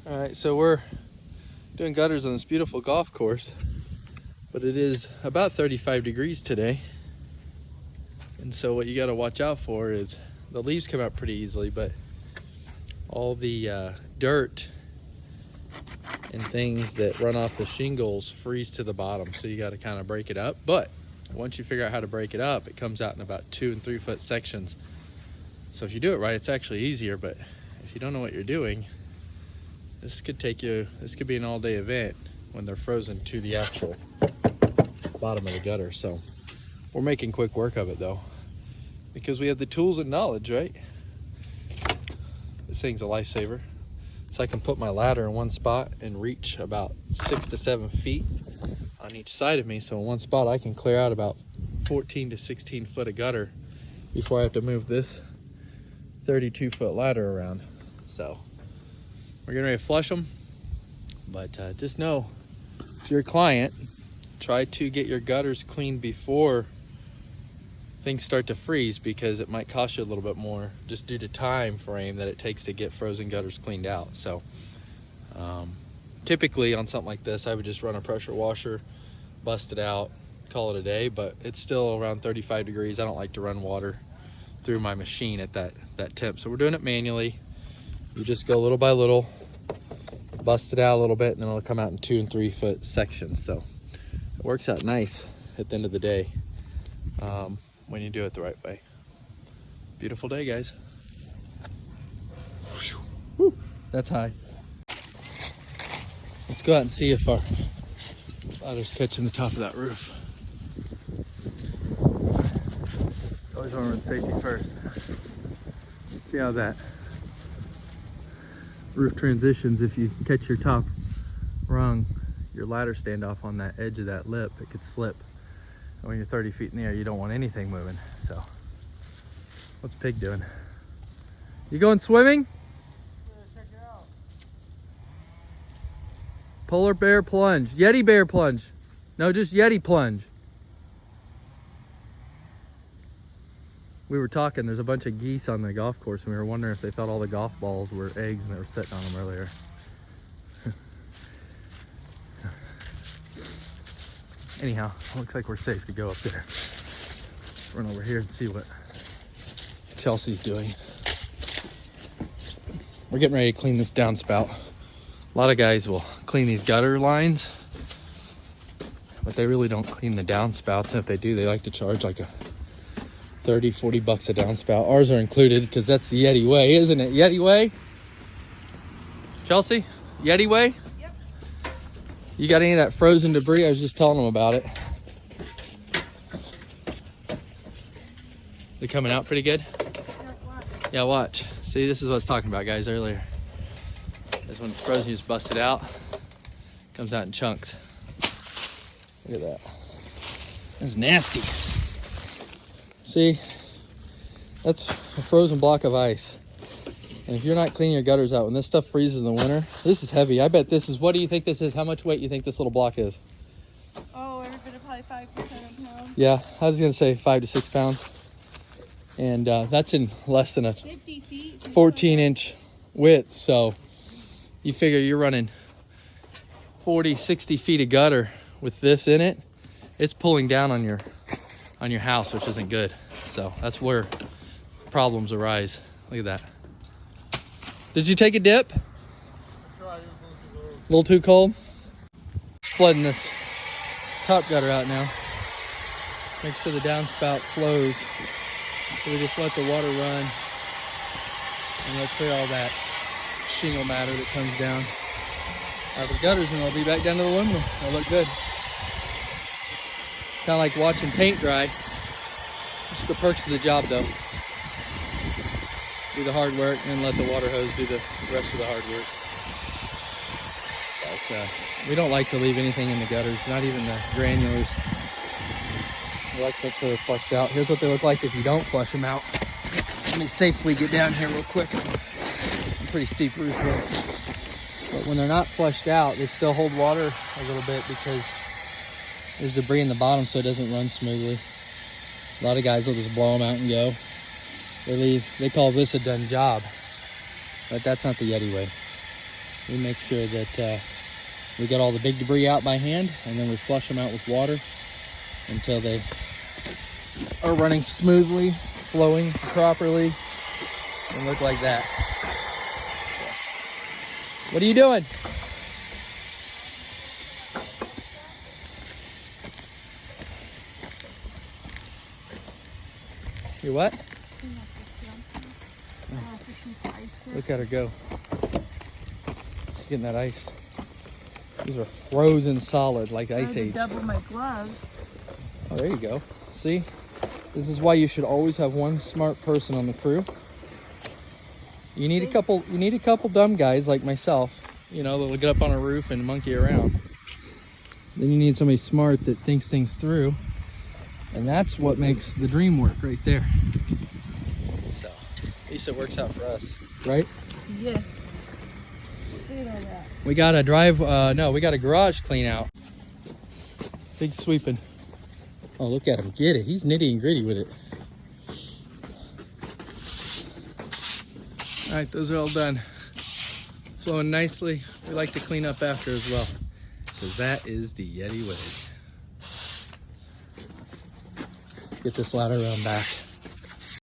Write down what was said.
All right, so we're doing gutters on this beautiful golf course, but it is about 35 degrees today. And so what you got to watch out for is the leaves come out pretty easily, but all the dirt and things that run off the shingles freeze to the bottom. So you got to kind of break it up. But once you figure out how to break it up, it comes out in about 2 and 3 foot sections. So if you do it right, it's actually easier. But if you don't know what you're doing, this could be an all-day event when they're frozen to the actual bottom of the gutter. So we're making quick work of it though, because we have the tools and knowledge, right? This thing's a lifesaver. So I can put my ladder in one spot and reach about 6 to 7 feet on each side of me. So in one spot I can clear out about 14 to 16 foot of gutter before I have to move this 32 foot ladder around. So we're getting ready to flush them, but just know, if you're a client, try to get your gutters cleaned before things start to freeze, because it might cost you a little bit more just due to time frame that it takes to get frozen gutters cleaned out. So typically on something like this, I would just run a pressure washer, bust it out, call it a day. But it's still around 35 degrees. I don't like to run water through my machine at that temp, so we're doing it manually. You just go little by little, bust it out a little bit, and then it'll come out in 2 and 3 foot sections. So it works out nice at the end of the day when you do it the right way. Beautiful day, guys. Whew, that's high. Let's go out and see if our ladder's catching the top of that roof. Always want to run safety first. See how that roof transitions. If you catch your top rung, your ladder stand off on that edge of that lip, it could slip. And when you're 30 feet in the air, you don't want anything moving. So what's Pig doing? You going swimming? Check it out. Polar bear plunge. Yeti bear plunge. No, just Yeti plunge. We were talking, there's a bunch of geese on the golf course, and we were wondering if they thought all the golf balls were eggs and they were sitting on them earlier. Anyhow, looks like we're safe to go up there. Run over here and see what Chelsea's doing. We're getting ready to clean this downspout. A lot of guys will clean these gutter lines, but they really don't clean the downspouts. And if they do, they like to charge like a 30-40 bucks a downspout. Ours are included because that's the Yeti way, isn't it? Yeti way? Chelsea, Yeti way? Yep. You got any of that frozen debris? I was just telling them about it. They coming out pretty good? Yeah, watch. See, this is what I was talking about, guys, earlier. Is when it's frozen, you just bust it out. Comes out in chunks. Look at that. That's nasty. See, that's a frozen block of ice. And if you're not cleaning your gutters out, when this stuff freezes in the winter, this is heavy. I bet this is, what do you think this is? How much weight do you think this little block is? Oh, every bit of probably 5 to 7 pounds. Yeah, I was gonna say 5 to 6 pounds. And that's in less than a 50 feet. 14-inch width. So you figure you're running 40, 60 feet of gutter with this in it. It's pulling down on your house, which isn't good. So that's where problems arise. Look at that. Did you take a dip? Try, A little too cold? Flooding this top gutter out now. Make sure the downspout flows. So we just let the water run and let clear all that shingle matter that comes down out of the gutters, and they'll be back down to the aluminum. They'll look good. Kind of like watching paint dry. Just the perks of the job though. Do the hard work and then let the water hose do the rest of the hard work. But we don't like to leave anything in the gutters, not even the granulars. We like to make sure they're flushed out. Here's what they look like if you don't flush them out. Let me safely get down here real quick. Pretty steep roof here. But when they're not flushed out, they still hold water a little bit because there's debris in the bottom, so it doesn't run smoothly. A lot of guys will just blow them out and go. They leave. They call this a done job, but that's not the Yeti way. we make sure that we get all the big debris out by hand, and then we flush them out with water until they are running smoothly, flowing properly, and look like that. What are you doing? You what? Look at her go. She's getting that ice. These are frozen solid, like Ice Age. Double my gloves. Oh, there you go. See? This is why you should always have one smart person on the crew. You need a couple dumb guys like myself, you know, that'll get up on a roof and monkey around. Then you need somebody smart that thinks things through. And that's what makes the dream work right there. So, at least it works out for us, right? Yeah. See all that. We got a we got a garage clean out. Big sweeping. Oh, look at him get it. He's nitty and gritty with it. All right, those are all done. Flowing nicely. We like to clean up after as well, because that is the Yeti way. Get this ladder around back.